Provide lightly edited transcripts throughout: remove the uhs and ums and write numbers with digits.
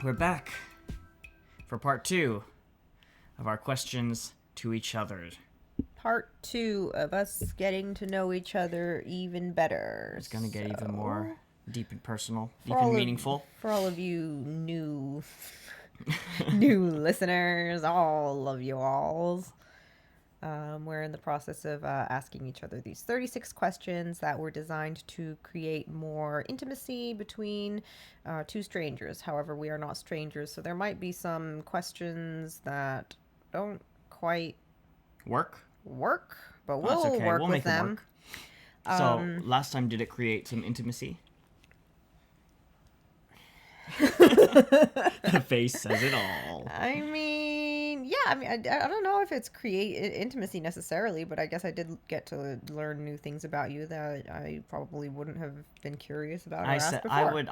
We're back for part 2 of our questions to each other. Part 2 of us getting to know each other even better. It's gonna get even more deep and personal, deep For and all of- meaningful. For all of you new listeners, all of you alls. We're in the process of asking each other these 36 questions that were designed to create more intimacy between two strangers. However, we are not strangers, so there might be some questions that don't quite Work? but That's we'll okay. work We'll with make them. it work. So, last time, did it create some intimacy? The face says it all. I mean, I don't know if it's create intimacy necessarily, but I guess I did get to learn new things about you that I probably wouldn't have been curious about or asked before.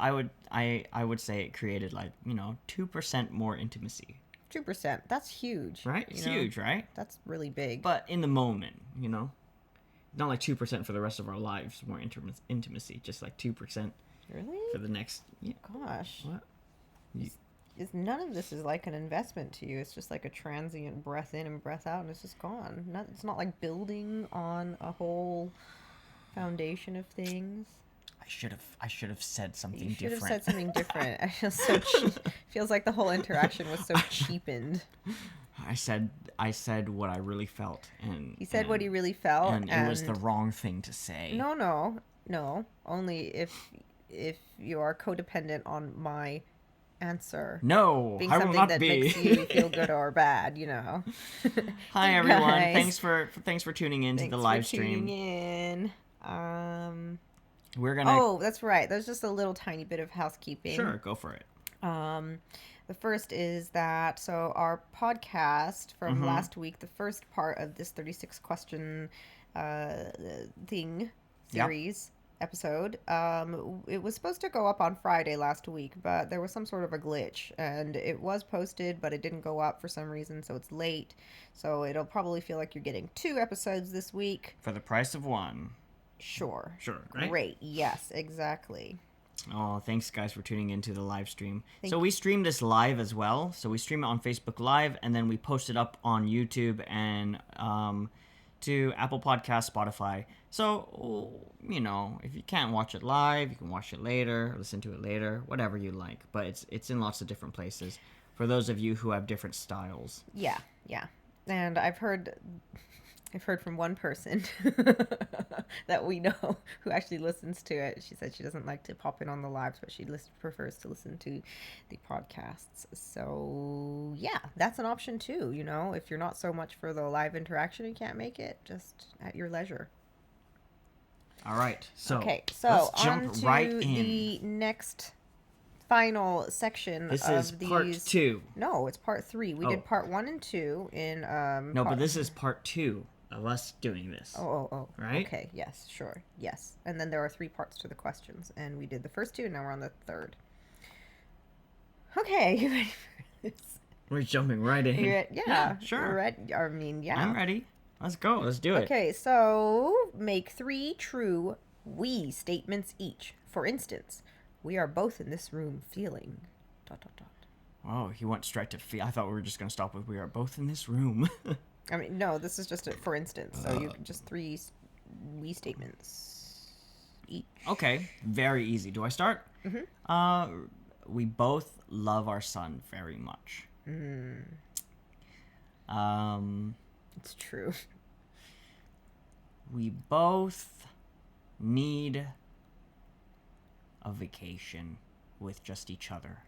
I would say it created 2% more intimacy. 2%. That's huge. Right? It's huge, right? That's really big. But in the moment, not like 2% for the rest of our lives more intimacy, just like 2%. Really? For the next... Yeah. Gosh. What? None of this is like an investment to you. It's just like a transient breath in and breath out, and it's just gone. It's not like building on a whole foundation of things. I should have said something different. You should have said something different. I feel so feels like the whole interaction was so cheapened. I said what I really felt, and he said what he really felt, and it was the wrong thing to say. No. Only if you are codependent on my answer. No, being I something will not that be. makes you feel good or bad, Hi everyone, guys. thanks for tuning in to the live stream. Tuning in. We're gonna. Oh, that's right. There's just a little tiny bit of housekeeping. Sure, go for it. The first is that our podcast from last week, the first part of this 36 question series. Episode. It was supposed to go up on Friday last week, but there was some sort of a glitch, and it was posted, but it didn't go up for some reason, so it's late. So it'll probably feel like you're getting 2 episodes this week. For the price of 1. Sure. Right? Great. Yes, exactly. Oh, thanks guys for tuning into the live stream. So we stream this live as well. So we stream it on Facebook Live, and then we post it up on YouTube and to Apple Podcasts, Spotify. So, if you can't watch it live, you can watch it later, listen to it later, whatever you like. But it's in lots of different places for those of you who have different styles. Yeah. And I've heard from one person that we know who actually listens to it. She said she doesn't like to pop in on the lives, but she prefers to listen to the podcasts. So, yeah, that's an option too, if you're not so much for the live interaction and can't make it, just at your leisure. All right. So let's jump on to right in. The next final section this of is these. part 2. No, it's part 3. We did part 1 and 2 in No, but this is part 2 of us doing this. Oh. Right? Okay, yes, sure. Yes. And then there are 3 parts to the questions, and we did the first 2, and now we're on the 3rd. Okay, you ready for this? We're jumping right in. Yeah, sure. We're ready. I mean, yeah. I'm ready. Let's go. Let's do it. Okay, so make 3 true we statements each. For instance, we are both in this room feeling... ... Oh, he went straight to feel. I thought we were just going to stop with we are both in this room. I mean, no, this is just a for instance. So you can just 3 we statements each. Okay, very easy. Do I start? Mm-hmm. We both love our son very much. It's true. We both need a vacation with just each other.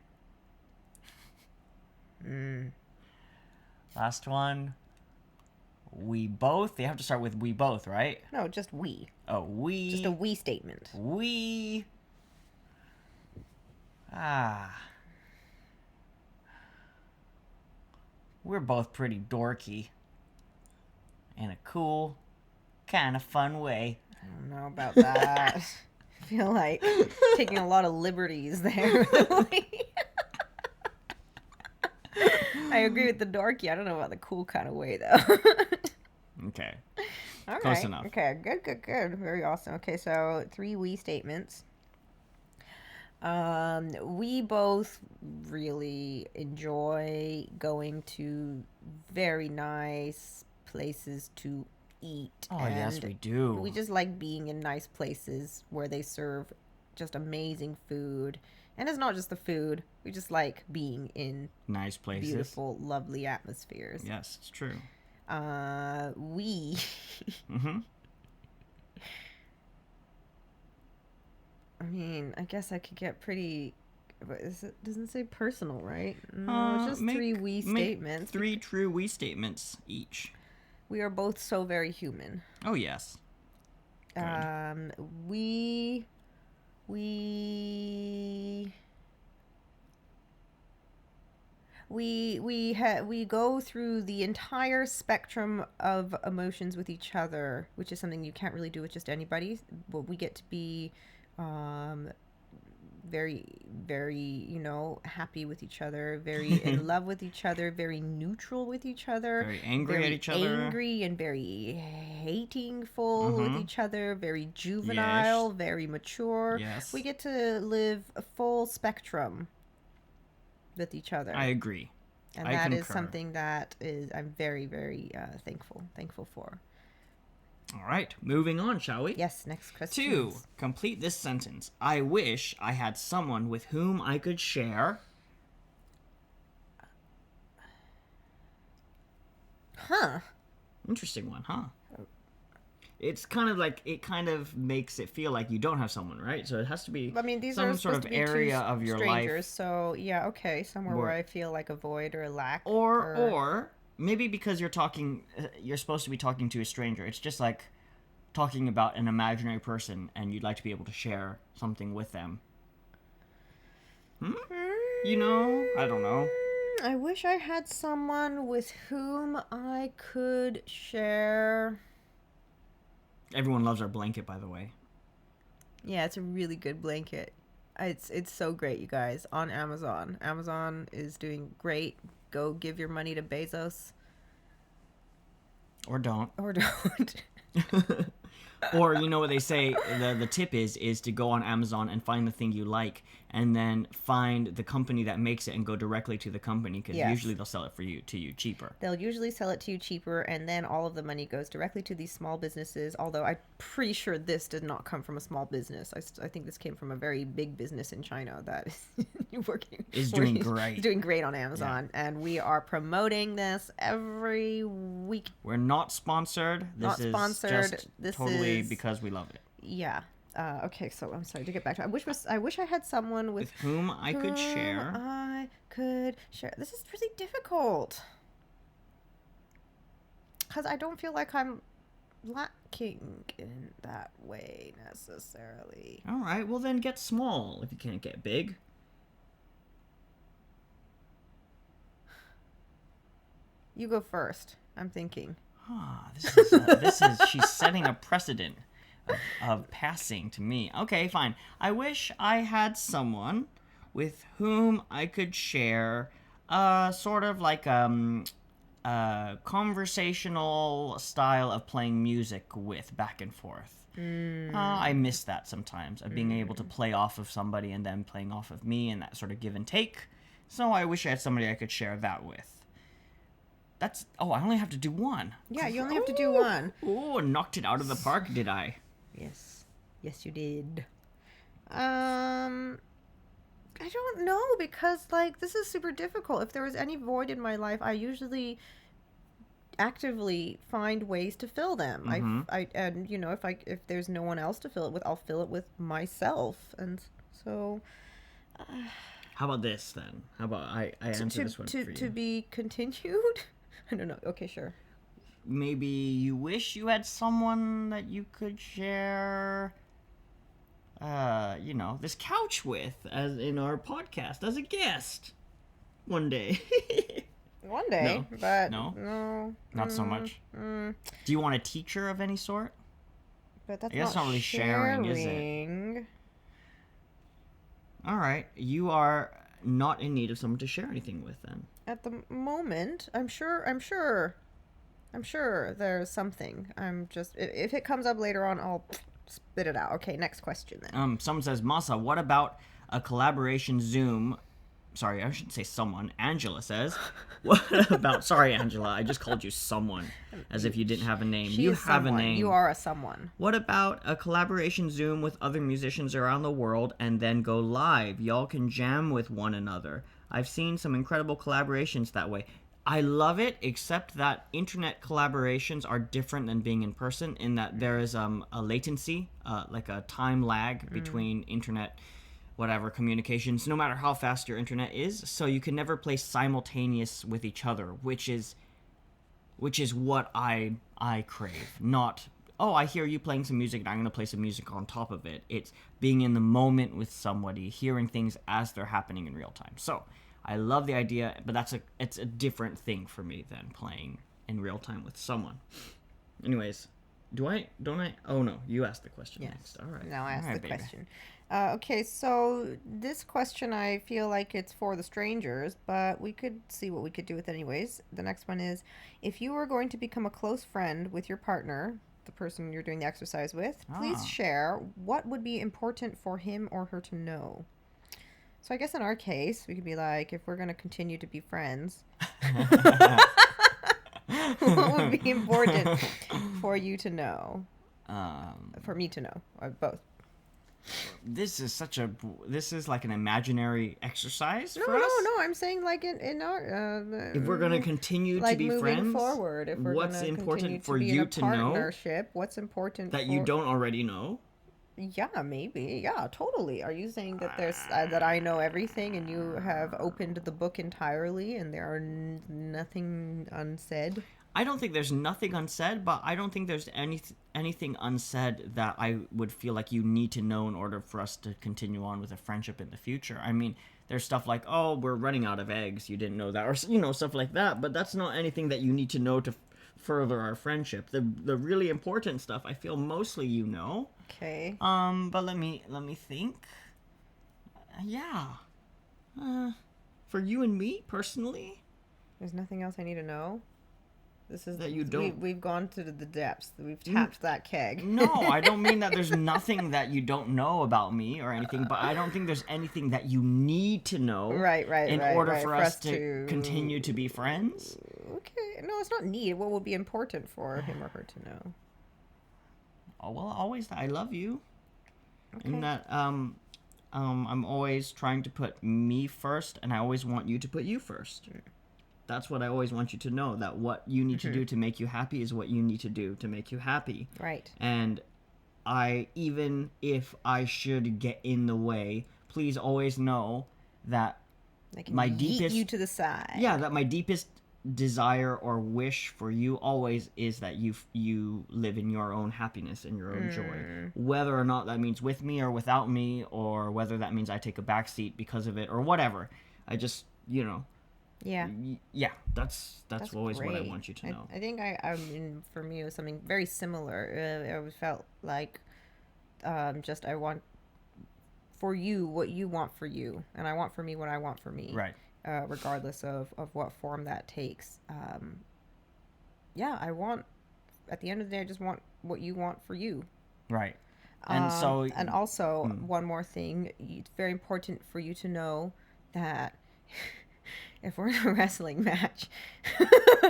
Last one. We both. They have to start with we both, right? No, just we. Oh, we. Just a we statement. We. We're both pretty dorky. In a cool, kind of fun way. I don't know about that. I feel like taking a lot of liberties there. I agree with the dorky. I don't know about the cool kind of way, though. Okay. All Close right. enough. Okay, good. Very awesome. Okay, so 3 we statements. We both really enjoy going to very nice places to eat. Oh, yes, And we do. we just like being in nice places where they serve just amazing food. And it's not just the food. We just like being in Nice places. beautiful, lovely atmospheres. Yes, it's true. We Mm-hmm. I mean, I guess I could get pretty. But it doesn't say personal, right? No, it's just three we statements. Three true we statements each. We are both so very human. Oh, yes. Good. We go through the entire spectrum of emotions with each other, which is something you can't really do with just anybody. But we get to be very, very, happy with each other, very in love with each other, very neutral with each other, very angry at each other, angry and very hatingful with each other, very juvenile, very mature. Yes. We get to live a full spectrum with each other. I agree. And that is something that I'm very, very thankful for. All right, moving on, shall we? Yes, next question. 2. Complete this sentence. I wish I had someone with whom I could share. Huh. Interesting one, huh? It's kind of like, it kind of makes it feel like you don't have someone, right? So it has to be these some are sort of area of your strangers, life. So, yeah, okay, somewhere where I feel like a void or a lack. Or maybe because you're supposed to be talking to a stranger. It's just like talking about an imaginary person and you'd like to be able to share something with them. I don't know. I wish I had someone with whom I could share. Everyone loves our blanket, by the way. Yeah, it's a really good blanket. It's so great, you guys. On Amazon. Amazon is doing great. Go give your money to Bezos. Or don't. Or don't. Or, you know what they say, the tip is to go on Amazon and find the thing you like, and then find the company that makes it and go directly to the company, because usually they'll sell it to you cheaper. They'll usually sell it to you cheaper, and then all of the money goes directly to these small businesses, although I'm pretty sure this did not come from a small business. I think this came from a very big business in China that is doing great. Doing great on Amazon, and we are promoting this every week. We're not sponsored. This is just totally because we love it. Yeah. Okay, so I'm sorry to get back to. I wish I had someone with whom I could share. This is really difficult because I don't feel like I'm lacking in that way necessarily. All right, well then get small if you can't get big. You go first. I'm thinking. This is she's setting a precedent of passing to me. Okay, fine. I wish I had someone with whom I could share sort of like a conversational style of playing music with back and forth. I miss that sometimes, of being able to play off of somebody and then playing off of me and that sort of give and take. So I wish I had somebody I could share that with. I only have to do one. Yeah, you only have to do one. Oh, knocked it out of the park, did I? Yes, you did. I don't know, because this is super difficult. If there was any void in my life, I usually actively find ways to fill them. If there's no one else to fill it with, I'll fill it with myself, and so. How about this then? How about I answer this one for you? To be continued. I don't know. Okay, sure. Maybe you wish you had someone that you could share, this couch with, as in our podcast, as a guest, one day. One day, no. But no, not so much. Do you want a teacher of any sort? But that's not really sharing, is it? All right, you are not in need of someone to share anything with, then. At the moment, I'm sure there's something. I'm just, if it comes up later on, I'll spit it out. Okay, next question then. Someone says, Masa, what about a collaboration Zoom. Sorry, I shouldn't say someone. Angela says, what about... Sorry, Angela, I just called you someone, as if you didn't have a name. She You is have someone. a name. You are a someone. What about a collaboration Zoom with other musicians around the world and then go live? Y'all can jam with one another. I've seen some incredible collaborations that way. I love it, except that internet collaborations are different than being in person in that there is a latency, like a time lag between internet whatever communications, no matter how fast your internet is, so you can never play simultaneous with each other, which is what I crave. Not, oh, I hear you playing some music and I'm going to play some music on top of it. It's being in the moment with somebody, hearing things as they're happening in real time. So I love the idea, but it's a different thing for me than playing in real time with someone. Anyways, don't I? Oh no, you asked the question next. All right. Now I asked the baby. question. Okay, so this question, I feel like it's for the strangers, but we could see what we could do with it anyways. The next one is, if you were going to become a close friend with your partner, the person you're doing the exercise with, please share what would be important for him or her to know. So I guess in our case, we could be like, if we're going to continue to be friends, what would be important for you to know? For me to know, or both. This is like an imaginary exercise for us? No, I'm saying like in our if we're gonna continue like to be moving friends, forward, if we're what's gonna important for to be you in a to know partnership, what's important that you don't already know? Yeah, maybe. Yeah, totally. Are you saying that there's that I know everything and you have opened the book entirely and there are nothing unsaid? I don't think there's nothing unsaid, but I don't think there's anything unsaid that I would feel like you need to know in order for us to continue on with a friendship in the future. I mean, there's stuff like, oh, we're running out of eggs. You didn't know that, or stuff like that. But that's not anything that you need to know to further our friendship. The really important stuff, I feel mostly you know. Okay. But let me think. Yeah. For you and me personally, there's nothing else I need to know. This is that you don't. We've gone to the depths. We've tapped that keg. No, I don't mean that there's nothing that you don't know about me or anything, but I don't think there's anything that you need to know. In order for us to continue to be friends. Okay, no, it's not need. What would be important for him or her to know? Oh well, always I love you. Okay. In that I'm always trying to put me first, and I always want you to put you first. That's what I always want you to know, that what you need to do to make you happy is what you need to do to make you happy. Right. And even if I should get in the way, please always know that my deepest... you to the side. Yeah, that my deepest desire or wish for you always is that you live in your own happiness and your own joy. Whether or not that means with me or without me, or whether that means I take a back seat because of it, or whatever. I just, Yeah. Yeah, that's always great. what I want you to know. I think I mean, for me, it was something very similar. I always felt like I want for you what you want for you, and I want for me what I want for me. Right. Regardless of what form that takes. Yeah, I want, at the end of the day, I just want what you want for you. Right. And and also, one more thing, it's very important for you to know that if we're in a wrestling match,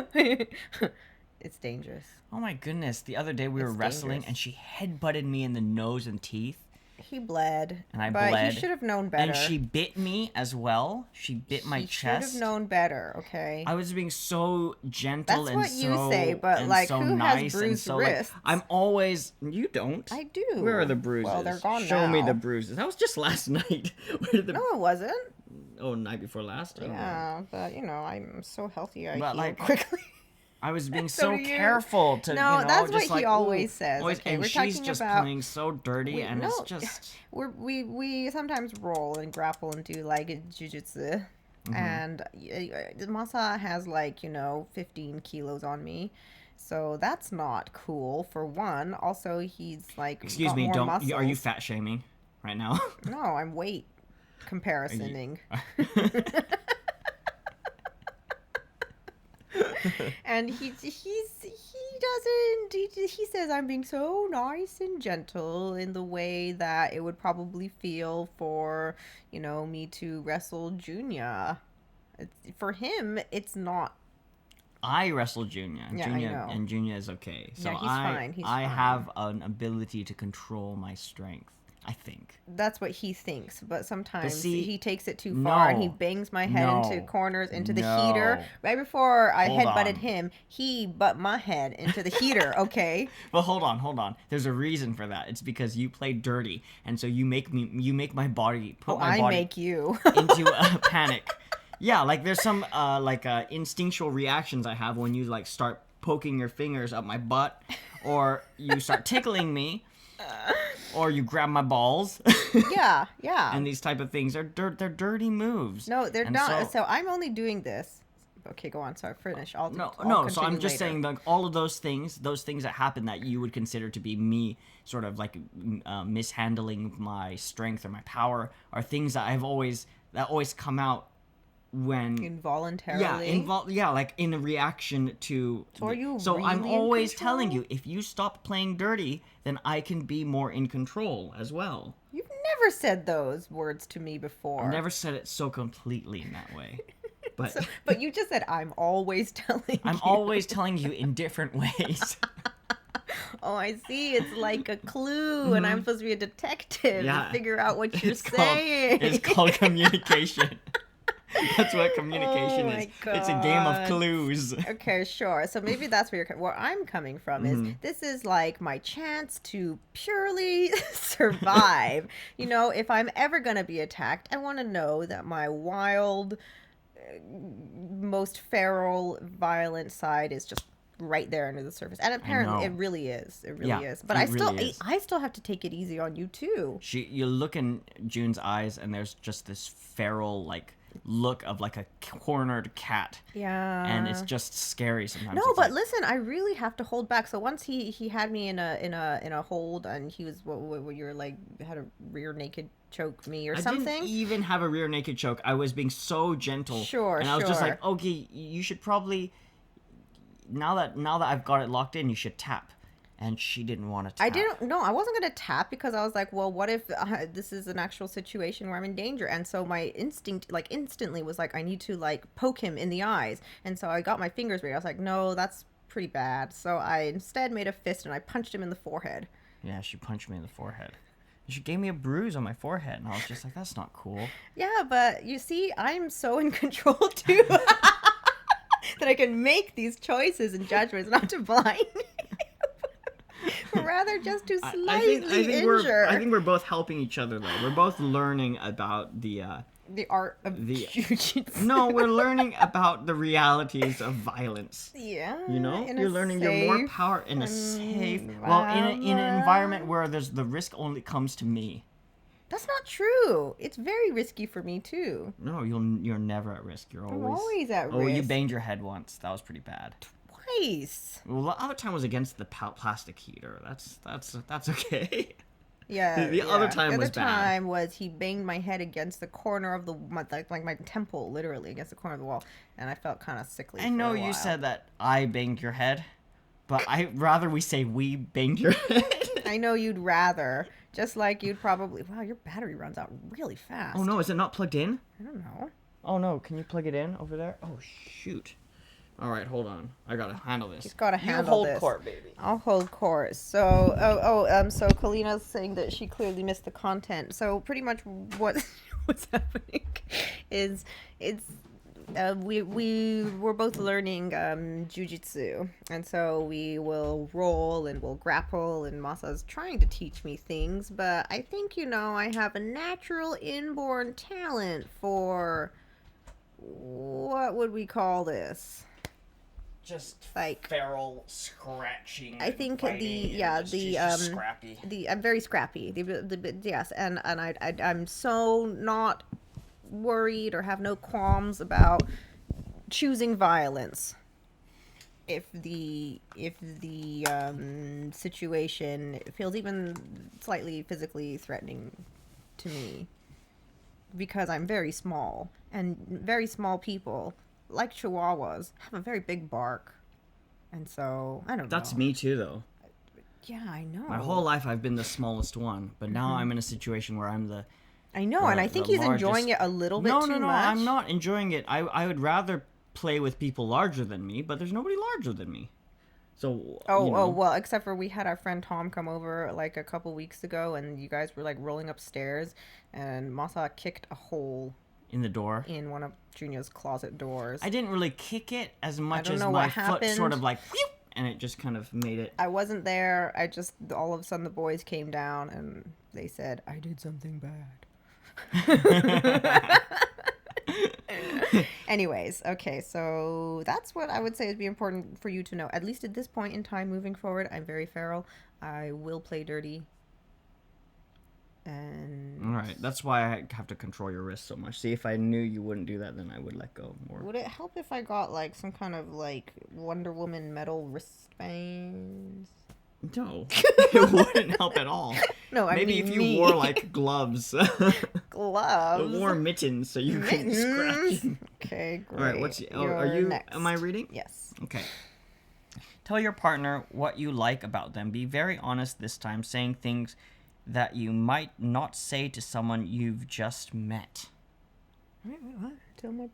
it's dangerous. Oh my goodness. The other day we were wrestling and she headbutted me in the nose and teeth. He bled. And I bled. But he should have known better. And she bit me as well. She bit my chest. She should have known better, okay? I was being so gentle. That's what you say, but like, so who nice has bruised wrists? Like, I'm always... You don't. I do. Where are the bruises? Well, they're gone now. Show me the bruises. That was just last night. No, it wasn't. Oh, night before last? Yeah, but, I'm so healthy, I heal like, quickly. I was being so careful to, No, that's just what he always says. Always, okay, and we're she's talking just about playing so dirty, and it's just... We sometimes roll and grapple and do, like, jujutsu. And Masa has, 15 kilos on me. So that's not cool, for one. Also, he's, Excuse me, are you fat shaming right now? No, I'm weight comparising. And he says I'm being so nice and gentle in the way that it would probably feel for, me to wrestle Junior. For him, it's not. I wrestle Junior. Yeah, I know. And Junior is okay. So Yeah, he's fine. He's I fine. have an ability to control my strength, I think. That's what he thinks, but sometimes see, he takes it too far and he bangs my head into corners, into the heater. Right before I headbutted him, he butt my head into the heater, okay? Well, hold on. There's a reason for that. It's because you play dirty, and so you make my body make you into a panic. Yeah, like there's some instinctual reactions I have when you like start poking your fingers up my butt, or you start tickling me, or you grab my balls. Yeah. And these type of things they're dirty moves. No, they're not. So I'm only doing this. Okay, go on. Sorry, finish. No. So I'm just saying, like, all of those things that happen that you would consider to be me, sort of like mishandling my strength or my power, are things that always come out when involuntarily. Like in a reaction to. So I'm always telling you, if you stop playing dirty, then I can be more in control as well. You've never said those words to me before. I've never said it so completely in that way. But but you just said I'm always telling I'm always telling you in different ways. Oh, I see. It's like a clue, and I'm supposed to be a detective to figure out what you're saying. It's called communication. That's what communication is. God. It's a game of clues. Okay, sure. So maybe that's where I'm coming from. Is this is like my chance to purely survive. If I'm ever going to be attacked, I want to know that my wild, most feral, violent side is just right there under the surface. And apparently it really is. It really is. But I still have to take it easy on you too. You look in June's eyes and there's just this feral look of like a cornered cat. Yeah. And it's just scary sometimes. No, but listen, I really have to hold back. So once he had me in a hold, and he was what you're like had a rear naked choke me or something. I didn't even have a rear naked choke. I was being so gentle. Sure. And I was just like, okay, you should probably now that I've got it locked in, you should tap. And she didn't want to tap. I wasn't going to tap because I was like, well, what if this is an actual situation where I'm in danger? And so my instinct, instantly was like, I need to, poke him in the eyes. And so I got my fingers ready. I was like, no, that's pretty bad. So I instead made a fist and I punched him in the forehead. Yeah, she punched me in the forehead. She gave me a bruise on my forehead. And I was just like, that's not cool. Yeah, but you see, I'm so in control, too. That I can make these choices and judgments, not to blind rather just to slightly injure. I think we're both helping each other though. We're both learning about the art of jiu-jitsu. No, we're learning about the realities of violence. Yeah. You're learning you're more power in a safe in an environment where the risk only comes to me. That's not true. It's very risky for me too. No, you're never at risk. I'm always at risk. Oh, you banged your head once. That was pretty bad. Twice. Well, the other time was against the plastic heater. That's okay. Yeah. The other time was bad. The other time was he banged my head against the corner of my temple, literally against the corner of the wall, and I felt kind of sickly. I know you said that I banged your head, but I'd rather we say we banged your head. I know you'd rather. Just like you'd probably... Wow, your battery runs out really fast. Oh, no. Is it not plugged in? I don't know. Oh, no. Can you plug it in over there? Oh, shoot. All right, hold on. I got to handle this. He's got to handle this. You hold court, baby. I'll hold court. So, so Kalina's saying that she clearly missed the content. So pretty much what's happening is we're both learning jiu-jitsu, and so we will roll and we'll grapple, and Masa's trying to teach me things, but I think I have a natural inborn talent for what would we call this? Just feral scratching. I think scrappy. I'm very scrappy. Yes, and I'm so not worried or have no qualms about choosing violence if the situation feels even slightly physically threatening to me, because I'm very small, and very small people like Chihuahuas, have a very big bark. And so, I don't know. That's me too, though. Yeah, I know. My whole life I've been the smallest one, but now I'm in a situation where I'm the I know, and I think he's largest... enjoying it a little bit too much. No, I'm not enjoying it. I would rather play with people larger than me, but there's nobody larger than me. So, well, except for we had our friend Tom come over like a couple weeks ago, and you guys were like rolling upstairs, and Masa kicked a hole in the door in one of Junior's closet doors. I didn't really kick it as much as my foot sort of like, whew, and it just kind of made it. I wasn't there. I just, all of a sudden the boys came down and they said, I did something bad. Anyways, okay, so that's what I would say would be important for you to know. At least at this point in time, moving forward, I'm very feral. I will play dirty. And all right, that's why I have to control your wrist so much. See, if I knew you wouldn't do that, then I would let go more. Would it help if I got like some kind of like Wonder Woman metal wristbands? No, it wouldn't help at all. No, I maybe mean if you wore like gloves. Gloves. Wore mittens so you could scratch. Okay, great. All right, are you? Next. Am I reading? Yes. Okay. Tell your partner what you like about them. Be very honest this time, saying things that you might not say to someone you've just met. Wait, what?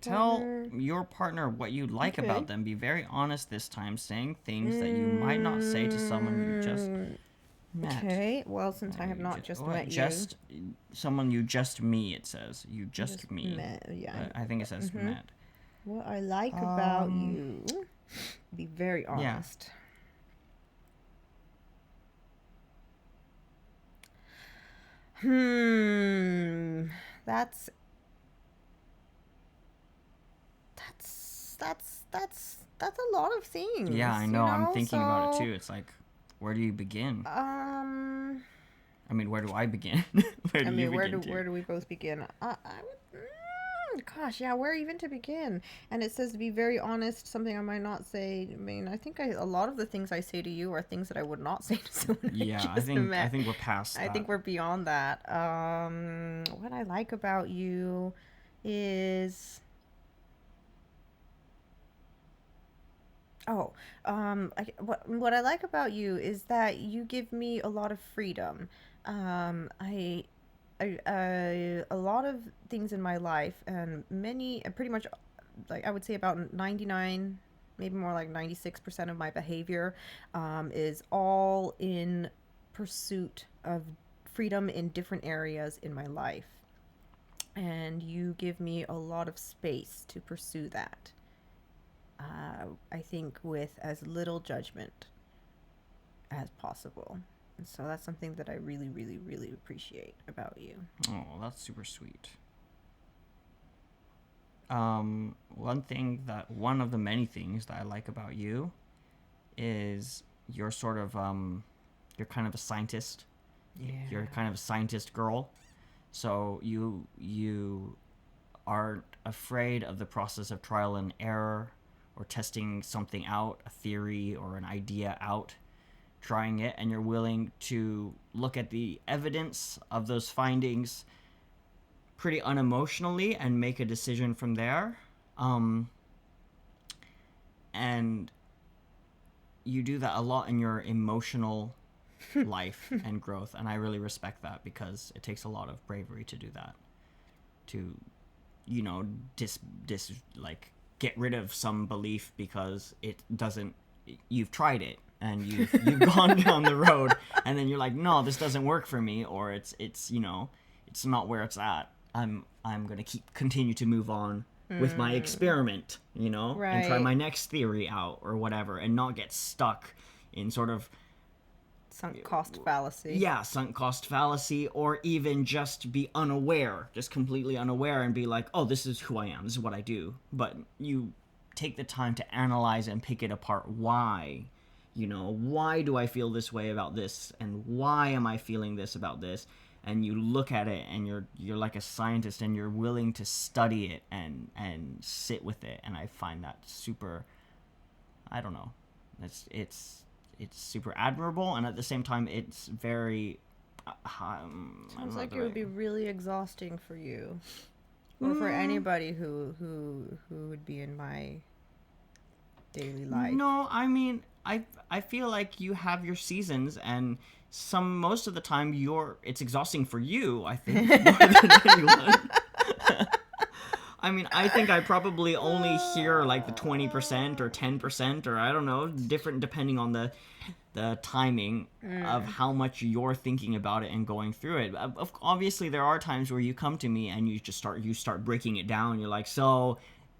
Tell your partner what you like about them. Be very honest this time, saying things that you might not say to someone you just met. Okay, well, since I have not just met you. Someone you just me, it says. You just me. Met, yeah. I think it says met. What I like about you. Be very honest. Yeah. That's a lot of things. Yeah, I know. I'm thinking about it too. It's like, where do you begin? I mean, where do I begin? Where do we both begin? Gosh, yeah, where even to begin? And it says to be very honest, something I might not say. I mean, I think a lot of the things I say to you are things that I would not say to someone. Yeah, I think we're past that. I think we're beyond that. What I like about you is what I like about you is that you give me a lot of freedom. A lot of things in my life, and pretty much, like I would say about 99, maybe more like 96% of my behavior, is all in pursuit of freedom in different areas in my life. And you give me a lot of space to pursue that. I think with as little judgment as possible. And so that's something that I really, really, really appreciate about you. Oh, that's super sweet. One of the many things that I like about you is you're sort of, you're kind of a scientist. Yeah. You're kind of a scientist girl. So you aren't afraid of the process of trial and error, or testing something out, a theory or an idea out, trying it, and you're willing to look at the evidence of those findings pretty unemotionally and make a decision from there. And you do that a lot in your emotional life and growth, and I really respect that, because it takes a lot of bravery to do that, to get rid of some belief because it doesn't, you've tried it and you've gone down the road, and then you're like, no, this doesn't work for me, or it's not where it's at. I'm gonna continue to move on with my experiment, right, and try my next theory out or whatever, and not get stuck in sort of sunk cost fallacy. Yeah, sunk cost fallacy, or even just be unaware, just completely unaware, and be like, oh, this is who I am, this is what I do. But you take the time to analyze and pick it apart. Why? Why do I feel this way about this? And why am I feeling this about this? And you look at it, and you're like a scientist, and you're willing to study it and sit with it. And I find that super, I don't know, it's super admirable, and at the same time it's very sounds like it would be really exhausting for you. or for anybody who would be in my daily life. No, I mean, I feel like you have your seasons, and most of the time it's exhausting for you, I think, more than anyone. I mean, I think I probably only hear like the 20% or 10%, or I don't know, different depending on the timing of how much you're thinking about it and going through it. Obviously, there are times where you come to me and you start breaking it down. You're like, so,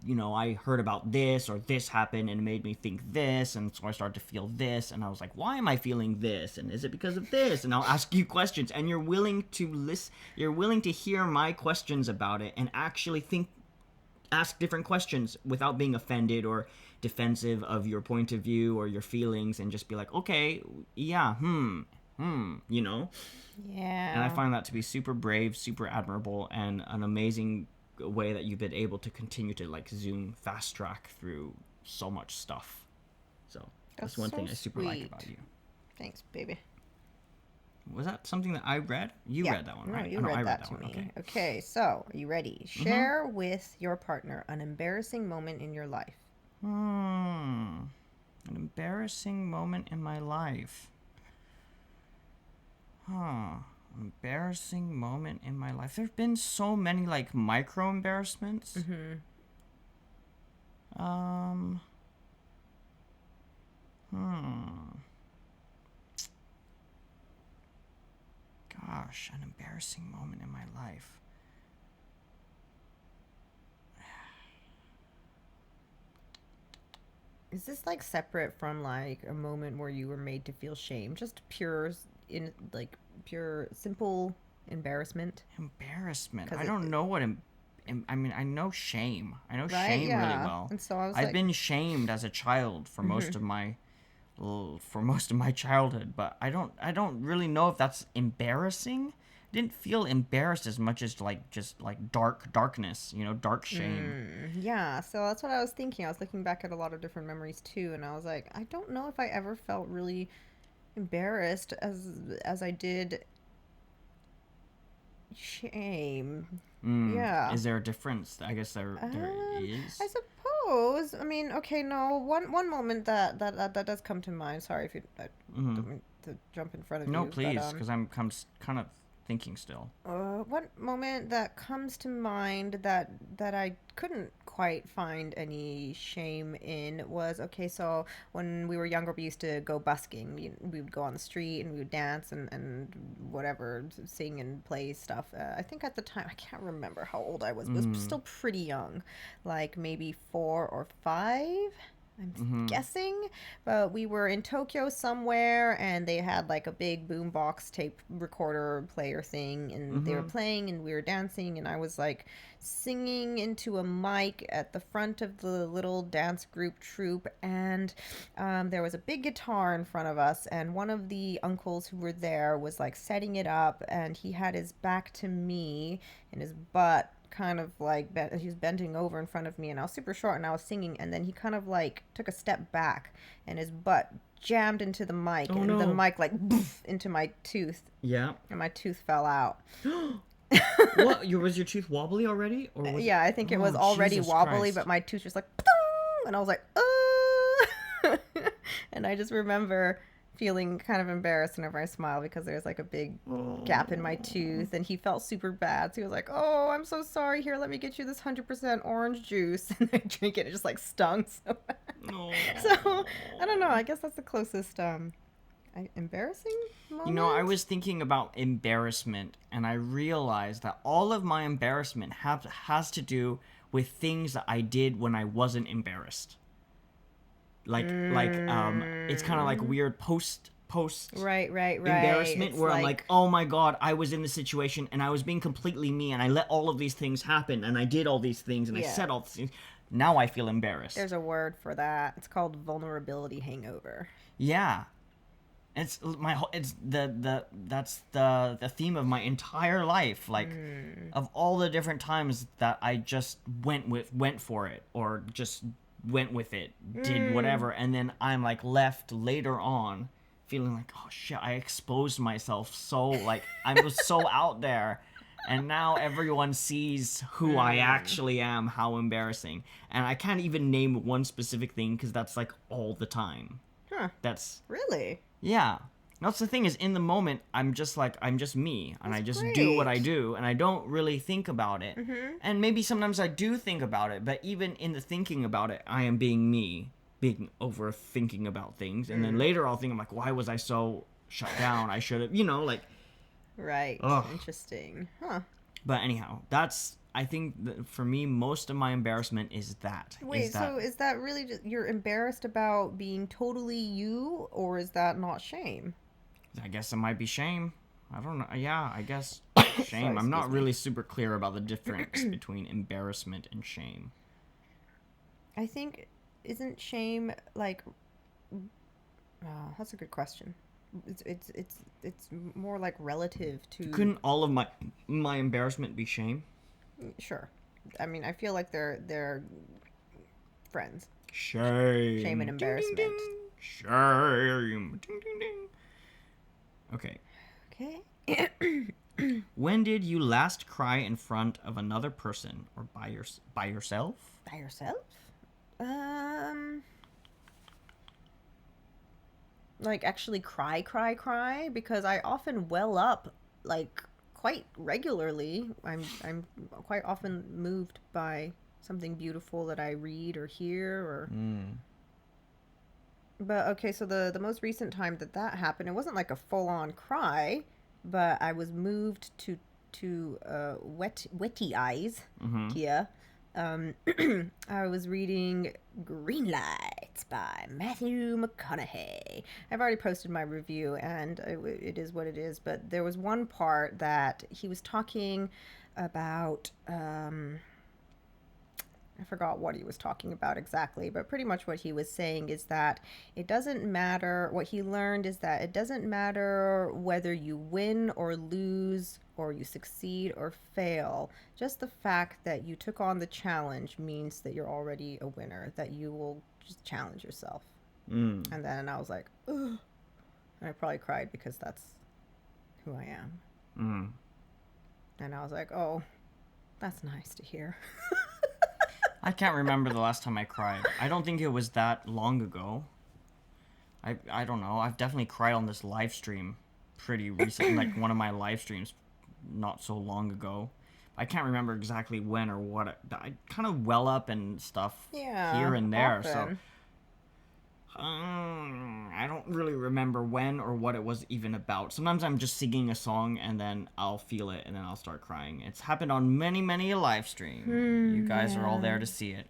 I heard about this, or this happened and it made me think this, and so I started to feel this, and I was like, why am I feeling this, and is it because of this? And I'll ask you questions, and you're willing to listen. You're willing to hear my questions about it and actually ask different questions without being offended or defensive of your point of view or your feelings, and just be like, okay, yeah, Yeah. And I find that to be super brave, super admirable, and an amazing way that you've been able to continue to like zoom fast track through so much stuff. So that's one thing I super like about you. Thanks, baby. Was that something that I read? You read that one, right? No, I read that to me. Okay, so are you ready? Share with your partner an embarrassing moment in your life. An embarrassing moment in my life. Embarrassing moment in my life. There've been so many like micro embarrassments. Gosh, an embarrassing moment in my life. Is this like separate from like a moment where you were made to feel shame? Just pure simple embarrassment. Embarrassment. I don't know what. I mean, I know shame. I know Right? shame Yeah. really well. And so I've been shamed as a child for most of my childhood, but I don't really know if that's embarrassing. I didn't feel embarrassed as much as just darkness, dark shame. Yeah, so that's what I was thinking. I was looking back at a lot of different memories too, and I was like, I don't know if I ever felt really embarrassed as I did shame. Yeah. Is there a difference? I guess there is. I suppose. I mean, okay, no. One moment that does come to mind. Sorry if I don't mean to jump in front of you. No, please, because I'm kind of thinking still. One moment that comes to mind that I couldn't quite find any shame in was, okay, so when we were younger, we used to go busking. We would go on the street and we would dance and whatever, sing and play stuff. I think at the time, I can't remember how old I was, but it was still pretty young, like maybe 4 or 5. I'm guessing, but we were in Tokyo somewhere, and they had like a big boombox tape recorder player thing, and they were playing, and we were dancing, and I was like singing into a mic at the front of the little dance group troupe, and there was a big guitar in front of us, and one of the uncles who were there was like setting it up, and he had his back to me and his butt kind of like he was bending over in front of me, and I was super short and I was singing, and then he kind of like took a step back and his butt jammed into the mic, the mic like into my tooth. Yeah. And my tooth fell out. What? Was your tooth wobbly already? Or was I think it was already Jesus wobbly, Christ. but my tooth was like, and I was like, and I just remember feeling kind of embarrassed whenever I smile, because there's like a big gap in my tooth, and he felt super bad. So he was like, "Oh, I'm so sorry. Here, let me get you this 100% orange juice." And I drink it. It just like stung so bad. So I don't know. I guess that's the closest embarrassing moment. I was thinking about embarrassment, and I realized that all of my embarrassment has to do with things that I did when I wasn't embarrassed. It's kind of like weird post right embarrassment, it's where I'm like, oh my god, I was in the situation and I was being completely me, and I let all of these things happen, and I did all these things, and I said all these things. Now I feel embarrassed. There's a word for that. It's called vulnerability hangover. Yeah. That's the theme of my entire life, like of all the different times that I just went for it, or just went with it, did whatever, and then I'm like left later on feeling like, oh shit, I exposed myself so, like I was so out there, And now everyone sees who I actually am, how embarrassing. And I can't even name one specific thing because that's like all the time. Huh. That's... Really? Yeah. That's the thing is, in the moment, I'm just me. And That's I just great. do what I do. And I don't really think about it. Mm-hmm. And maybe sometimes I do think about it. But even in the thinking about it, I am being me. Being overthinking about things. And then later I'll think, I'm like, why was I so shut down? I should have, like... Right. Ugh. Interesting. Huh. But anyhow, that's... I think that for me, most of my embarrassment is that. Wait, so is that really just you're embarrassed about being totally you, or is that not shame? I guess it might be shame. I don't know. Yeah, I guess shame. Sorry, I'm not excuse me. really super clear about the difference between embarrassment and shame. I think, isn't shame like... that's a good question. It's more like relative to... Couldn't all of my embarrassment be shame? Sure. I mean, I feel like they're friends. Shame. Shame and embarrassment. Ding, ding, ding. Shame. Ding, ding, ding. Okay. Okay. When did you last cry in front of another person or by yourself? By yourself? Like actually cry, because I often well up like quite regularly. I'm quite often moved by something beautiful that I read or hear or... But okay, so the most recent time that happened, it wasn't like a full-on cry, but I was moved to wetty eyes here. I was reading Green Lights by Matthew McConaughey. I've already posted my review, and it is what it is, but there was one part that he was talking about... I forgot what he was talking about exactly, but pretty much what he was saying is that it doesn't matter. What he learned is that it doesn't matter whether you win or lose or you succeed or fail. Just the fact that you took on the challenge means that you're already a winner, that you will just challenge yourself. And then I was like, ugh. And I probably cried because that's who I am. And I was like, oh, that's nice to hear. I can't remember the last time I cried. I don't think it was that long ago. I don't know. I've definitely cried on this live stream pretty recently, like one of my live streams not so long ago. I can't remember exactly when or what. I kind of well up and stuff here and there. Often. So I don't really remember when or what it was even about. Sometimes I'm just singing a song and then I'll feel it and then I'll start crying. It's happened on many a live stream. You guys are all there to see it.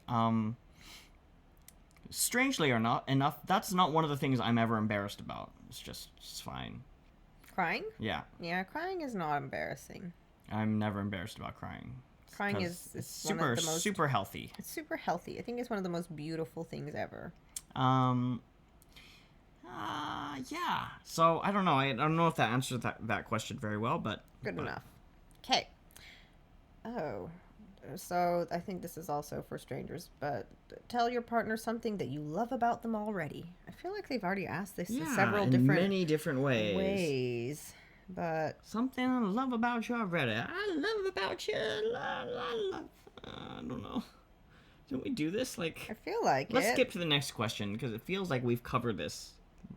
Strangely or not enough, that's not one of the things I'm ever embarrassed about. It's fine. Crying? Yeah. Yeah, crying is not embarrassing. I'm never embarrassed about crying. Crying is super healthy. It's super healthy. I think it's one of the most beautiful things ever. Yeah. So I don't know. I don't know if that answers that question very well, but good enough. Okay. Oh, so I think this is also for strangers, but tell your partner something that you love about them already. I feel like they've already asked this in several many different ways. But something I love about you already. I love about you. I don't know. Don't we do this? I feel like let's skip to the next question because it feels like we've covered this.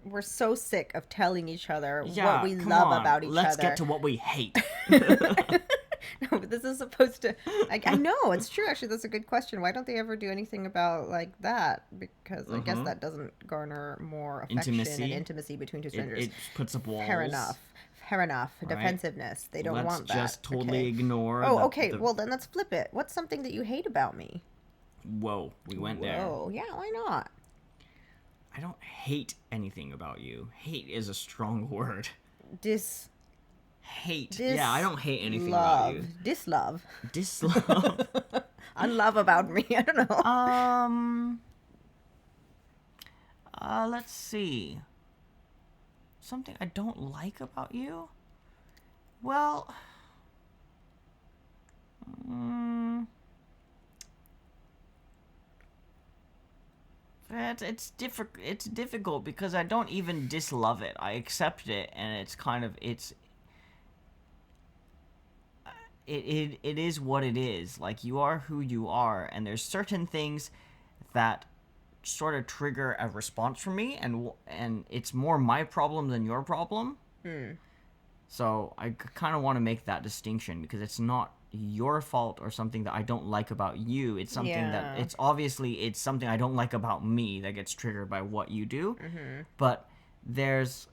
We're so sick of telling each other what we love about each other. Let's get to what we hate. No, but this is supposed to... I know, it's true. Actually, that's a good question. Why don't they ever do anything about that? Because I guess that doesn't garner more affection and intimacy between two strangers. It puts up walls. Fair enough. Right? Defensiveness. They don't want that. Let's just totally ignore... Oh, okay. Well, then let's flip it. What's something that you hate about me? Whoa, we went there. Whoa, yeah, why not? I don't hate anything about you. Hate is a strong word. Hate. Yeah, I don't hate anything about you. Dislove. Unlove about me. I don't know. Let's see. Something I don't like about you? Well, it's difficult because I don't even dislove it. I accept it, and it's kind of it is what it is. Like, you are who you are, and there's certain things that sort of trigger a response from me, and it's more my problem than your problem. So I kind of want to make that distinction, because it's not your fault or something that I don't like about you. It's something that it's something I don't like about me that gets triggered by what you do. But there's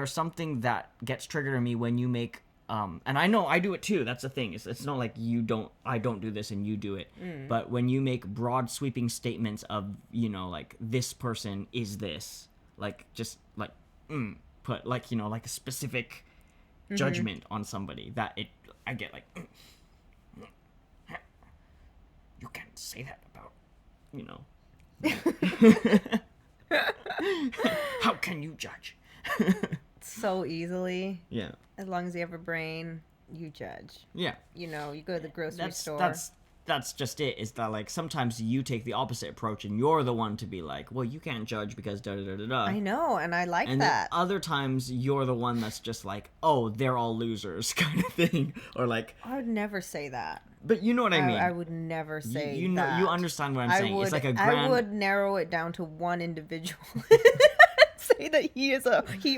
something that gets triggered in me when you make and I know I do it too. That's the thing. It's not like I don't do this and you do it. But when you make broad sweeping statements of, like, this person is this, like, just like put, like, like a specific judgment on somebody, that I get like, you can't say that about, how can you judge? So easily. Yeah. As long as you have a brain, you judge. Yeah. You go to the grocery store. That's just it, is that, like, sometimes you take the opposite approach and you're the one to be like, well, you can't judge because da-da-da-da-da. I know, and I like and that. And other times you're the one that's just like, oh, they're all losers kind of thing. Or like... I would never say that. But you know what I mean. I would never say you know, that. You understand what I'm saying. It's like a grand... I would narrow it down to one individual. Say that he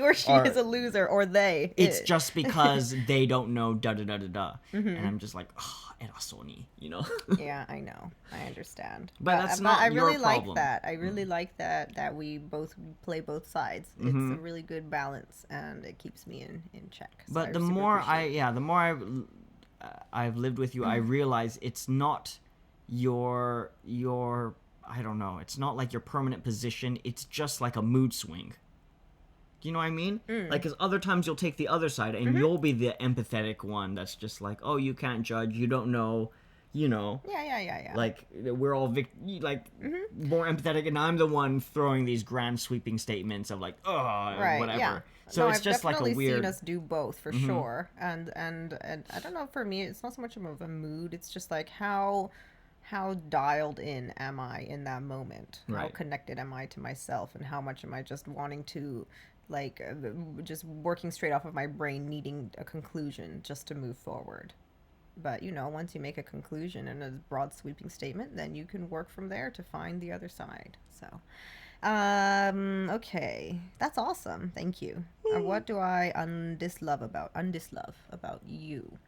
or she is a loser, or they. It's just because they don't know da-da-da-da-da. And I'm just like, oh, erasoni, Yeah, I know. I understand. But that's not I your really problem. like that. I really like that we both play both sides. It's a really good balance, and it keeps me in check. So but the more I've lived with you, I realize it's not your I don't know, it's not like your permanent position, it's just like a mood swing. Do you know what I mean? Like, because other times you'll take the other side, and you'll be the empathetic one that's just like, oh, you can't judge, you don't know, Yeah. Like, we're all more empathetic, and I'm the one throwing these grand sweeping statements of like, oh, right, whatever. Yeah. So it's just like a weird... I've definitely seen us do both, for sure. And I don't know, for me, it's not so much of a mood, it's just like how dialed in am I in that moment? Right. How connected am I to myself, and how much am I just wanting to, like, just working straight off of my brain, needing a conclusion just to move forward. But, once you make a conclusion and a broad sweeping statement, then you can work from there to find the other side. So, okay. That's awesome. Thank you. What do I undislove about you?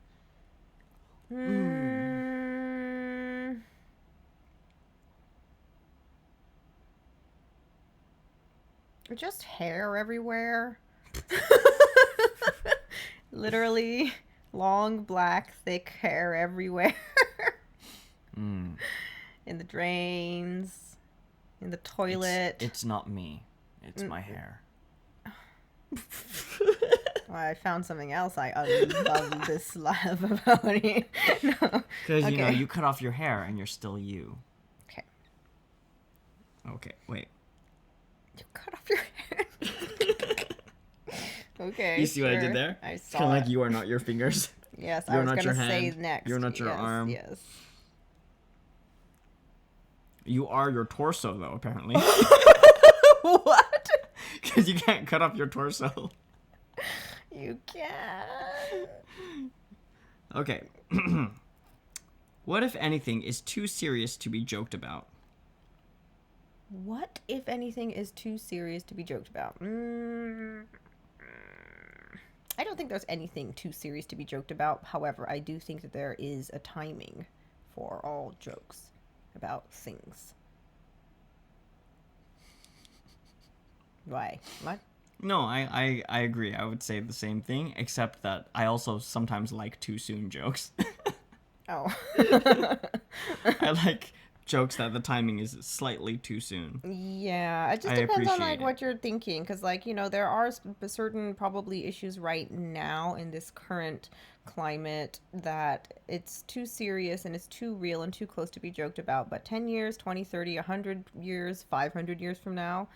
Just hair everywhere. Literally, long, black, thick hair everywhere. In the drains, in the toilet. It's not me. It's my hair. Well, I found something else I dislove about you. No. Because, you cut off your hair and you're still you. Okay, wait. You cut off your hair. Okay. You see what I did there? I saw. Kind of like you are not your fingers. Yes, I was going to say next. You're not your arm. Yes. You are your torso, though, apparently. What? Because you can't cut off your torso. You can. Okay. What, if anything, is too serious to be joked about? What, if anything, is too serious to be joked about? I don't think there's anything too serious to be joked about. However, I do think that there is a timing for all jokes about things. Why? What? No, I agree. I would say the same thing, except that I also sometimes like too soon jokes. Oh. I like jokes that the timing is slightly too soon. Yeah, it just depends on what you're thinking, because there are certain probably issues right now in this current climate that it's too serious and it's too real and too close to be joked about. But 10 years, 20, 30, 100 years, 500 years from now,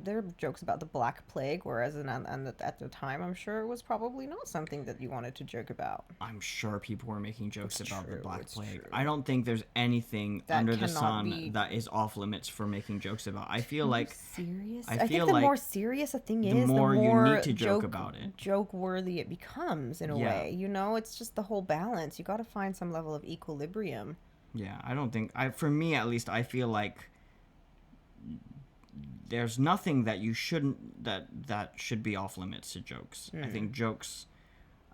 there are jokes about the Black Plague, whereas at the time, I'm sure it was probably not something that you wanted to joke about. I'm sure people were making jokes about the Black Plague. True. I don't think there's anything That under the cannot sun be- that is off limits for making jokes about. I feel Are you like serious. I I think feel the like more serious a thing the is, more the you more need to joke about it. joke worthy it becomes in a Yeah. way. You know, it's just the whole balance. You got to find some level of equilibrium. Yeah, I don't think for me at least, I feel like there's nothing that you shouldn't that should be off limits to jokes. I think jokes,